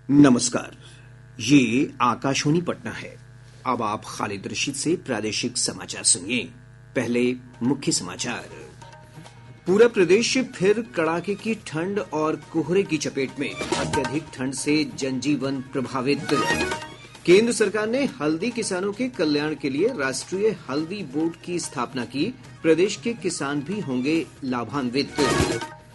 नमस्कार, ये आकाशवाणी पटना है। अब आप खालिद रशीद से प्रादेशिक समाचार सुनिए। पहले मुख्य समाचार। पूरा प्रदेश फिर कड़ाके की ठंड और कोहरे की चपेट में। अत्यधिक ठंड से जनजीवन प्रभावित। केंद्र सरकार ने हल्दी किसानों के कल्याण के लिए राष्ट्रीय हल्दी बोर्ड की स्थापना की। प्रदेश के किसान भी होंगे लाभान्वित।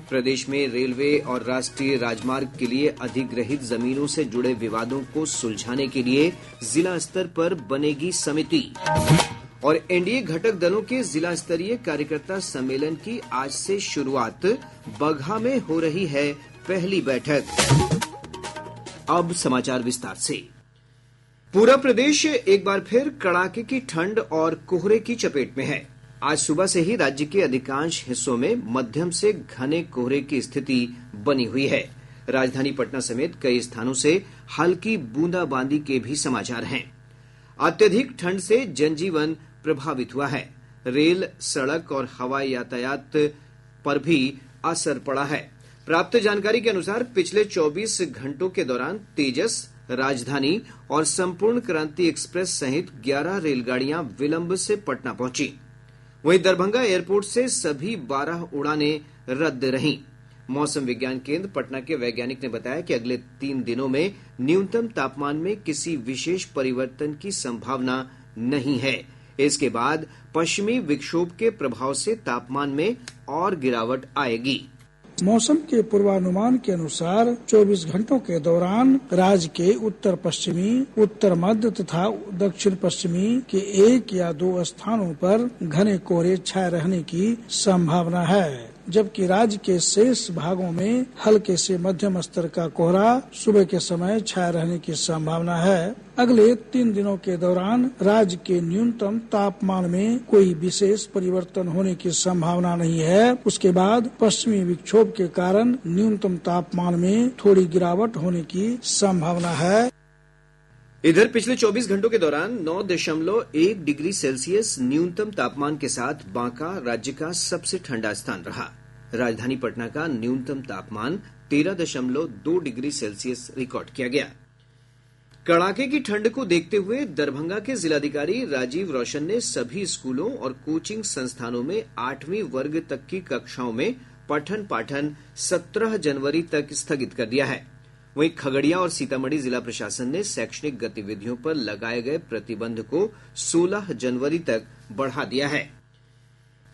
प्रदेश में रेलवे और राष्ट्रीय राजमार्ग के लिए अधिग्रहित जमीनों से जुड़े विवादों को सुलझाने के लिए जिला स्तर पर बनेगी समिति। और एनडीए घटक दलों के जिला स्तरीय कार्यकर्ता सम्मेलन की आज से शुरुआत। बगहा में हो रही है पहली बैठक। अब समाचार विस्तार से। पूरा प्रदेश एक बार फिर कड़ाके की ठंड और कोहरे की चपेट में है। आज सुबह से ही राज्य के अधिकांश हिस्सों में मध्यम से घने कोहरे की स्थिति बनी हुई है। राजधानी पटना समेत कई स्थानों से हल्की बूंदाबांदी के भी समाचार हैं। अत्यधिक ठंड से जनजीवन प्रभावित हुआ है। रेल, सड़क और हवाई यातायात पर भी असर पड़ा है। प्राप्त जानकारी के अनुसार पिछले 24 घंटों के दौरान तेजस, राजधानी और संपूर्ण क्रांति एक्सप्रेस सहित 11 रेलगाड़ियां विलंब से पटना पहुंची। वहीं दरभंगा एयरपोर्ट से सभी 12 उड़ानें रद्द रहीं। मौसम विज्ञान केंद्र पटना के वैज्ञानिक ने बताया कि अगले 3 दिनों में न्यूनतम तापमान में किसी विशेष परिवर्तन की संभावना नहीं है। इसके बाद पश्चिमी विक्षोभ के प्रभाव से तापमान में और गिरावट आएगी। मौसम के पूर्वानुमान के अनुसार 24 घंटों के दौरान राज्य के उत्तर पश्चिमी, उत्तर मध्य तथा दक्षिण पश्चिमी के 1 या 2 स्थानों पर घने कोहरे छाए रहने की संभावना है, जबकि राज्य के शेष भागों में हल्के से मध्यम स्तर का कोहरा सुबह के समय छाए रहने की संभावना है। अगले 3 दिनों के दौरान राज्य के न्यूनतम तापमान में कोई विशेष परिवर्तन होने की संभावना नहीं है। उसके बाद पश्चिमी विक्षोभ के कारण न्यूनतम तापमान में थोड़ी गिरावट होने की संभावना है। इधर पिछले 24 घंटों के दौरान 9.1 डिग्री सेल्सियस न्यूनतम तापमान के साथ बांका राज्य का सबसे ठंडा स्थान रहा। राजधानी पटना का न्यूनतम तापमान 13.2 डिग्री सेल्सियस रिकॉर्ड किया गया। कड़ाके की ठंड को देखते हुए दरभंगा के जिलाधिकारी राजीव रोशन ने सभी स्कूलों और कोचिंग संस्थानों में 8वीं वर्ग तक की कक्षाओं में पठन पाठन 17 जनवरी तक स्थगित कर दिया है। वहीं खगड़िया और सीतामढ़ी जिला प्रशासन ने शैक्षणिक गतिविधियों पर लगाए गए प्रतिबंध को 16 जनवरी तक बढ़ा दिया है।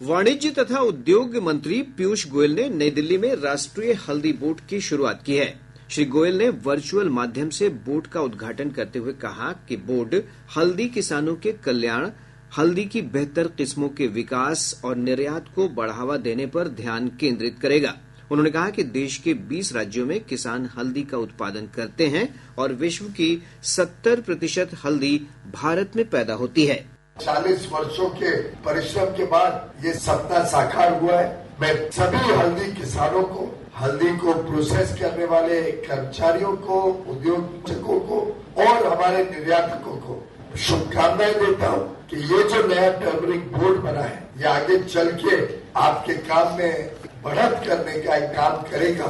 वाणिज्य तथा उद्योग मंत्री पीयूष गोयल ने नई दिल्ली में राष्ट्रीय हल्दी बोर्ड की शुरुआत की है। श्री गोयल ने वर्चुअल माध्यम से बोर्ड का उद्घाटन करते हुए कहा कि बोर्ड हल्दी किसानों के कल्याण, हल्दी की बेहतर किस्मों के विकास और निर्यात को बढ़ावा देने पर ध्यान केंद्रित करेगा। उन्होंने कहा कि देश के 20 राज्यों में किसान हल्दी का उत्पादन करते हैं और विश्व की 70% हल्दी भारत में पैदा होती है। 40 वर्षों के परिश्रम के बाद ये सपना साकार हुआ है। मैं सभी हल्दी किसानों को, हल्दी को प्रोसेस करने वाले कर्मचारियों को, उद्योगों को और हमारे निर्यातकों को शुभकामनाएं देता हूं कि ये जो नया टर्मरिक बोर्ड बना है, ये आगे चल के आपके काम में बढ़त करने का एक काम करेगा।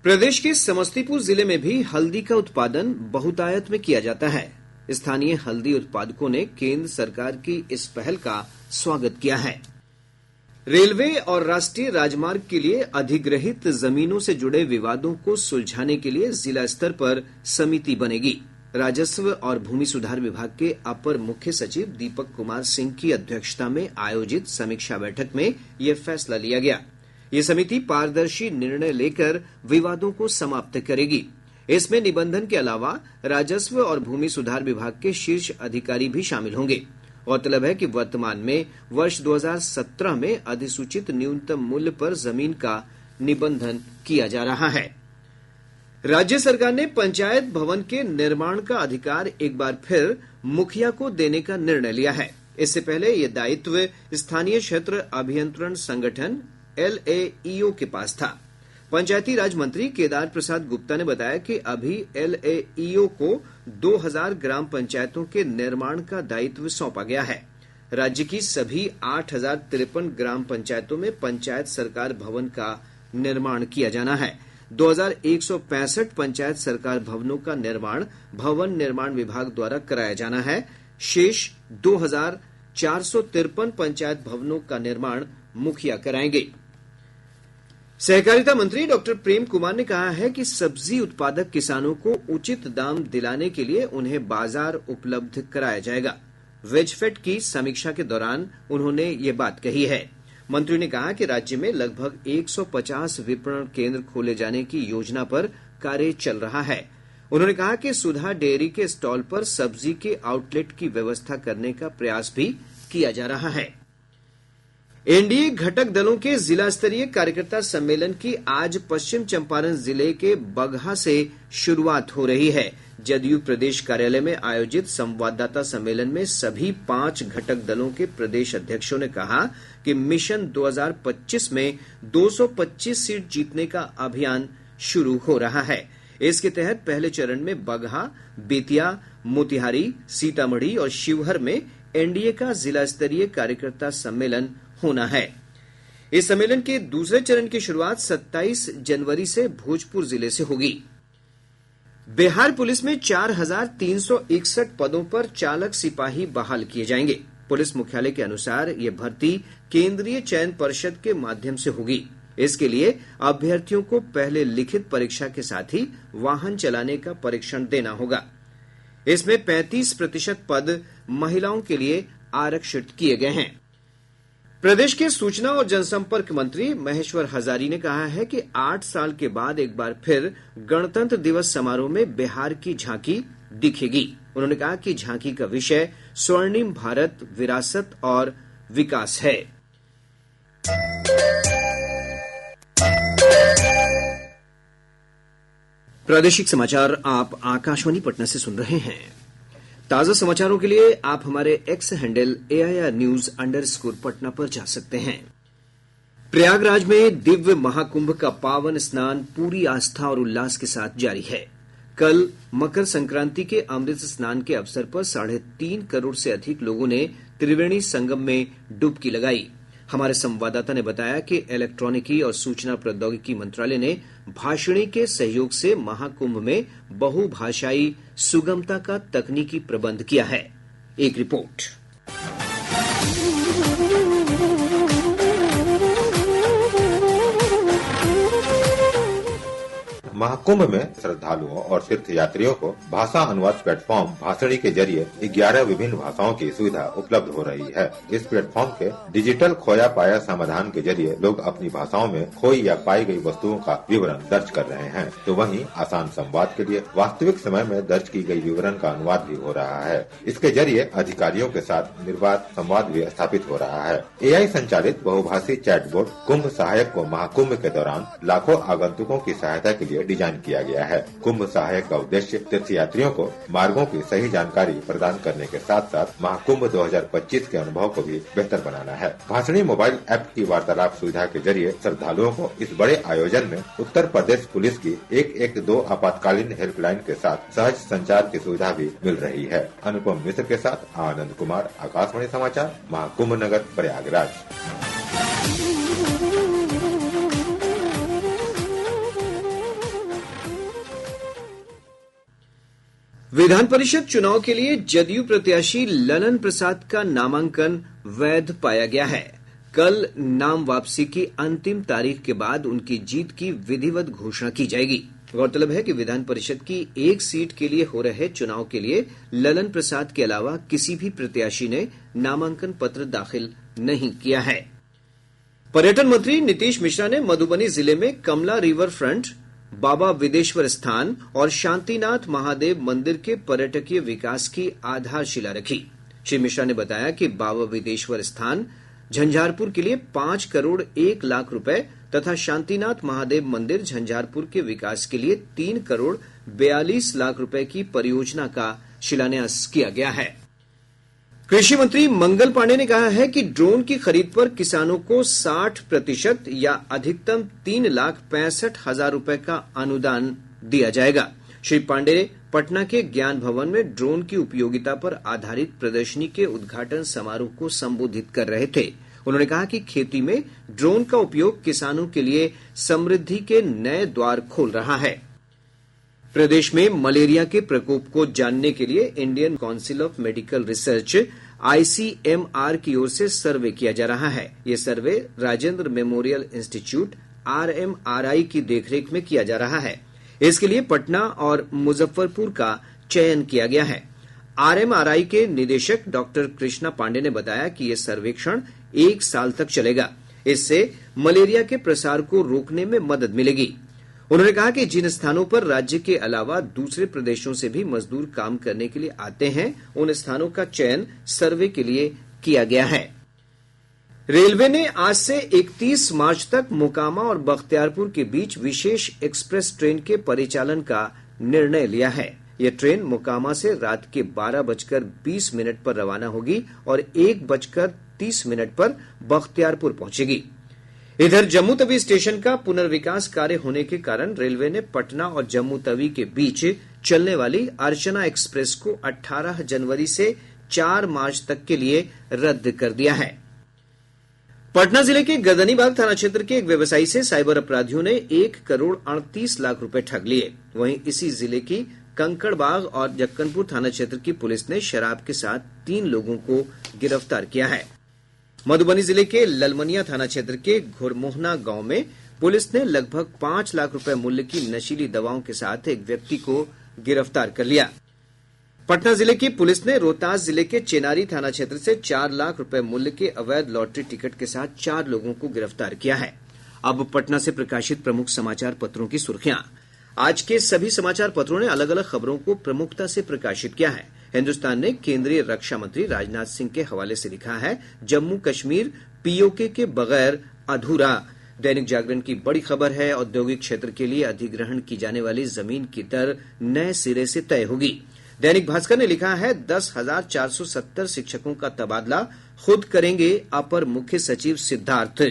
प्रदेश के समस्तीपुर जिले में भी हल्दी का उत्पादन बहुतायत में किया जाता है। स्थानीय हल्दी उत्पादकों ने केंद्र सरकार की इस पहल का स्वागत किया है। रेलवे और राष्ट्रीय राजमार्ग के लिए अधिग्रहित जमीनों से जुड़े विवादों को सुलझाने के लिए जिला स्तर पर समिति बनेगी। राजस्व और भूमि सुधार विभाग के अपर मुख्य सचिव दीपक कुमार सिंह की अध्यक्षता में आयोजित समीक्षा बैठक में यह फैसला लिया गया। ये समिति पारदर्शी निर्णय लेकर विवादों को समाप्त करेगी। इसमें निबंधन के अलावा राजस्व और भूमि सुधार विभाग के शीर्ष अधिकारी भी शामिल होंगे। गौरतलब है कि वर्तमान में वर्ष 2017 में अधिसूचित न्यूनतम मूल्य पर जमीन का निबंधन किया जा रहा है। राज्य सरकार ने पंचायत भवन के निर्माण का अधिकार एक बार फिर मुखिया को देने का निर्णय लिया है। इससे पहले यह दायित्व स्थानीय क्षेत्र अभियंत्रण संगठन LAEO के पास था। पंचायती राज मंत्री केदार प्रसाद गुप्ता ने बताया कि अभी LAEO को 2000 ग्राम पंचायतों के निर्माण का दायित्व सौंपा गया है। राज्य की सभी 8053 ग्राम पंचायतों में पंचायत सरकार भवन का निर्माण किया जाना है। 2165 पंचायत सरकार भवनों का निर्माण भवन निर्माण विभाग द्वारा कराया जाना है। शेष 2453 पंचायत भवनों का निर्माण मुखिया कराएंगे। सहकारिता मंत्री डॉक्टर प्रेम कुमार ने कहा है कि सब्जी उत्पादक किसानों को उचित दाम दिलाने के लिए उन्हें बाजार उपलब्ध कराया जाएगा। वेजफेड की समीक्षा के दौरान उन्होंने ये बात कही है। मंत्री ने कहा कि राज्य में लगभग 150 विपणन केंद्र खोले जाने की योजना पर कार्य चल रहा है। उन्होंने कहा कि सुधा डेयरी के स्टॉल पर सब्जी के आउटलेट की व्यवस्था करने का प्रयास भी किया जा रहा है। एनडीए घटक दलों के जिला स्तरीय कार्यकर्ता सम्मेलन की आज पश्चिम चंपारण जिले के बगहा से शुरुआत हो रही है। जदयू प्रदेश कार्यालय में आयोजित संवाददाता सम्मेलन में सभी 5 घटक दलों के प्रदेश अध्यक्षों ने कहा कि मिशन 2025 में 225 सीट जीतने का अभियान शुरू हो रहा है। इसके तहत पहले चरण में बगहा, बेतिया, मोतिहारी, सीतामढ़ी और शिवहर में एनडीए का जिला स्तरीय कार्यकर्ता सम्मेलन होना है। इस सम्मेलन के दूसरे चरण की शुरुआत 27 जनवरी से भोजपुर जिले से होगी। बिहार पुलिस में 4361 पदों पर चालक सिपाही बहाल किए जाएंगे। पुलिस मुख्यालय के अनुसार ये भर्ती केंद्रीय चयन परिषद के माध्यम से होगी। इसके लिए अभ्यर्थियों को पहले लिखित परीक्षा के साथ ही वाहन चलाने का परीक्षण देना होगा। इसमें 35% पद महिलाओं के लिए आरक्षित किए गए हैं। प्रदेश के सूचना और जनसंपर्क मंत्री महेश्वर हजारी ने कहा है कि 8 साल के बाद एक बार फिर गणतंत्र दिवस समारोह में बिहार की झांकी दिखेगी। उन्होंने कहा कि झांकी का विषय स्वर्णिम भारत, विरासत और विकास है। प्रादेशिक समाचार आप आकाशवाणी पटना से सुन रहे हैं। ताजा समाचारों के लिए आप हमारे एक्स हैंडल AIR News _ पर जा सकते हैं। प्रयागराज में दिव्य महाकुंभ का पावन स्नान पूरी आस्था और उल्लास के साथ जारी है। कल मकर संक्रांति के अमृत स्नान के अवसर पर 3.5 करोड़ से अधिक लोगों ने त्रिवेणी संगम में डुबकी लगाई। हमारे संवाददाता ने बताया कि इलेक्ट्रॉनिकी और सूचना प्रौद्योगिकी मंत्रालय ने भाषिणी के सहयोग से महाकुंभ में बहुभाषाई सुगमता का तकनीकी प्रबंध किया है। एक रिपोर्ट। महाकुंभ में श्रद्धालुओं और तीर्थ यात्रियों को भाषा अनुवाद प्लेटफॉर्म भाषिणी के जरिए 11 विभिन्न भाषाओं की सुविधा उपलब्ध हो रही है। इस प्लेटफॉर्म के डिजिटल खोया पाया समाधान के जरिए लोग अपनी भाषाओं में खोई या पाई गई वस्तुओं का विवरण दर्ज कर रहे हैं, तो वहीं आसान संवाद के लिए वास्तविक समय में दर्ज की गई विवरण का अनुवाद भी हो रहा है। इसके जरिए अधिकारियों के साथ निर्बाध संवाद भी स्थापित हो रहा है। AI संचालित बहुभाषी चैटबोट कुंभ सहायक को महाकुंभ के दौरान लाखों आगंतुकों की सहायता के लिए डिजाइन किया गया है। कुंभ सहायक का उद्देश्य तीर्थयात्रियों को मार्गों की सही जानकारी प्रदान करने के साथ साथ महाकुंभ 2025 के अनुभव को भी बेहतर बनाना है। भाषिणी मोबाइल ऐप की वार्तालाप सुविधा के जरिए श्रद्धालुओं को इस बड़े आयोजन में उत्तर प्रदेश पुलिस की 112 आपातकालीन हेल्पलाइन के साथ सहज संचार की सुविधा भी मिल रही है। अनुपम मिश्र के साथ आनंद कुमार, आकाशवाणी समाचार, महाकुंभ नगर, प्रयागराज। विधान परिषद चुनाव के लिए जदयू प्रत्याशी ललन प्रसाद का नामांकन वैध पाया गया है। कल नाम वापसी की अंतिम तारीख के बाद उनकी जीत की विधिवत घोषणा की जाएगी। गौरतलब है कि विधान परिषद की एक सीट के लिए हो रहे चुनाव के लिए ललन प्रसाद के अलावा किसी भी प्रत्याशी ने नामांकन पत्र दाखिल नहीं किया है। पर्यटन मंत्री नीतीश मिश्रा ने मधुबनी जिले में कमला रिवर फ्रंट, बाबा विदेश्वर स्थान और शांतिनाथ महादेव मंदिर के पर्यटकीय विकास की आधारशिला रखी। श्री मिश्रा ने बताया कि बाबा विदेश्वर स्थान झंझारपुर के लिए 5 करोड़ 1 लाख रुपए तथा शांतिनाथ महादेव मंदिर झंझारपुर के विकास के लिए 3 करोड़ 42 लाख रुपए की परियोजना का शिलान्यास किया गया है। कृषि मंत्री मंगल पांडे ने कहा है कि ड्रोन की खरीद पर किसानों को 60% या अधिकतम 3,65,000 रुपए का अनुदान दिया जाएगा। श्री पांडे पटना के ज्ञान भवन में ड्रोन की उपयोगिता पर आधारित प्रदर्शनी के उद्घाटन समारोह को संबोधित कर रहे थे। उन्होंने कहा कि खेती में ड्रोन का उपयोग किसानों के लिए समृद्धि के नए द्वार खोल रहा है। प्रदेश में मलेरिया के प्रकोप को जानने के लिए Indian council of medical research ICMR की ओर से सर्वे किया जा रहा है। ये सर्वे राजेंद्र मेमोरियल इंस्टीट्यूट RMRI की देखरेख में किया जा रहा है। इसके लिए पटना और मुजफ्फरपुर का चयन किया गया है। RMRI के निदेशक डॉक्टर कृष्णा पांडे ने बताया कि यह सर्वेक्षण 1 साल तक चलेगा। इससे मलेरिया के प्रसार को रोकने में मदद मिलेगी। उन्होंने कहा कि जिन स्थानों पर राज्य के अलावा दूसरे प्रदेशों से भी मजदूर काम करने के लिए आते हैं, उन स्थानों का चयन सर्वे के लिए किया गया है। रेलवे ने आज से 31 मार्च तक मोकामा और बख्तियारपुर के बीच विशेष एक्सप्रेस ट्रेन के परिचालन का निर्णय लिया है। यह ट्रेन मोकामा से रात के 12:20 पर रवाना होगी और 1:30 पर बख्तियारपुर पहुंचेगी। इधर जम्मू तवी स्टेशन का पुनर्विकास कार्य होने के कारण रेलवे ने पटना और जम्मू तवी के बीच चलने वाली अर्चना एक्सप्रेस को 18 जनवरी से 4 मार्च तक के लिए रद्द कर दिया है। पटना जिले के गर्दनीबाग थाना क्षेत्र के एक व्यवसायी से साइबर अपराधियों ने 1,38,00,000 रुपए ठग लिए। वहीं इसी जिले की कंकड़बाग और जक्कनपुर थाना क्षेत्र की पुलिस ने शराब के साथ 3 लोगों को गिरफ्तार किया है। मधुबनी जिले के ललमनिया थाना क्षेत्र के घुरमोहना गांव में पुलिस ने लगभग 5 लाख रुपए मूल्य की नशीली दवाओं के साथ एक व्यक्ति को गिरफ्तार कर लिया। पटना जिले की पुलिस ने रोहतास जिले के चेनारी थाना क्षेत्र से 4 लाख रुपए मूल्य के अवैध लॉटरी टिकट के साथ 4 लोगों को गिरफ्तार किया है। अब पटना से प्रकाशित प्रमुख समाचार पत्रों की सुर्खियां। आज के सभी समाचार पत्रों ने अलग अलग खबरों को प्रमुखता से प्रकाशित किया है। हिन्दुस्तान ने केंद्रीय रक्षा मंत्री राजनाथ सिंह के हवाले से लिखा है, जम्मू कश्मीर POK के बगैर अधूरा। दैनिक जागरण की बड़ी खबर है, औद्योगिक क्षेत्र के लिए अधिग्रहण की जाने वाली जमीन की दर नए सिरे से तय होगी। दैनिक भास्कर ने लिखा है, 10,470 शिक्षकों का तबादला खुद करेंगे अपर मुख्य सचिव सिद्धार्थ।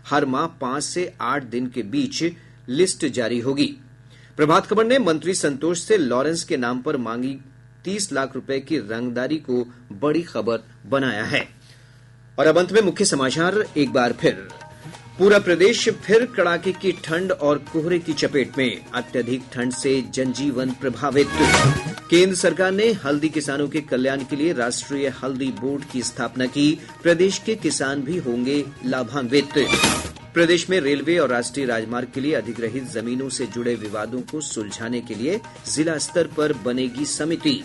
हर माह 5 से 8 दिन के बीच लिस्ट जारी होगी। प्रभात खबर ने मंत्री संतोष से लॉरेंस के नाम पर मांगी 30 लाख रुपए की रंगदारी को बड़ी खबर बनाया है। और अब अंत में मुख्य समाचार एक बार फिर। पूरा प्रदेश फिर कड़ाके की ठंड और कोहरे की चपेट में। अत्यधिक ठंड से जनजीवन प्रभावित। केंद्र सरकार ने हल्दी किसानों के कल्याण के लिए राष्ट्रीय हल्दी बोर्ड की स्थापना की। प्रदेश के किसान भी होंगे लाभान्वित। प्रदेश में रेलवे और राष्ट्रीय राजमार्ग के लिए अधिग्रहित जमीनों से जुड़े विवादों को सुलझाने के लिए जिला स्तर पर बनेगी समिति।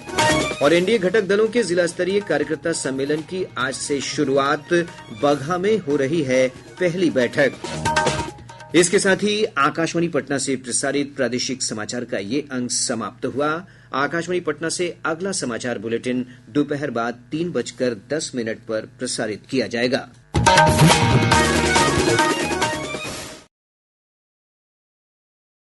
और एनडीए घटक दलों के जिला स्तरीय कार्यकर्ता सम्मेलन की आज से शुरुआत। बगहा में हो रही है पहली बैठक। इसके साथ ही आकाशवाणी पटना से प्रसारित प्रादेशिक समाचार का ये अंक समाप्त हुआ। आकाशवाणी पटना से अगला समाचार बुलेटिन दोपहर बाद 3:10 पर प्रसारित किया जाएगा।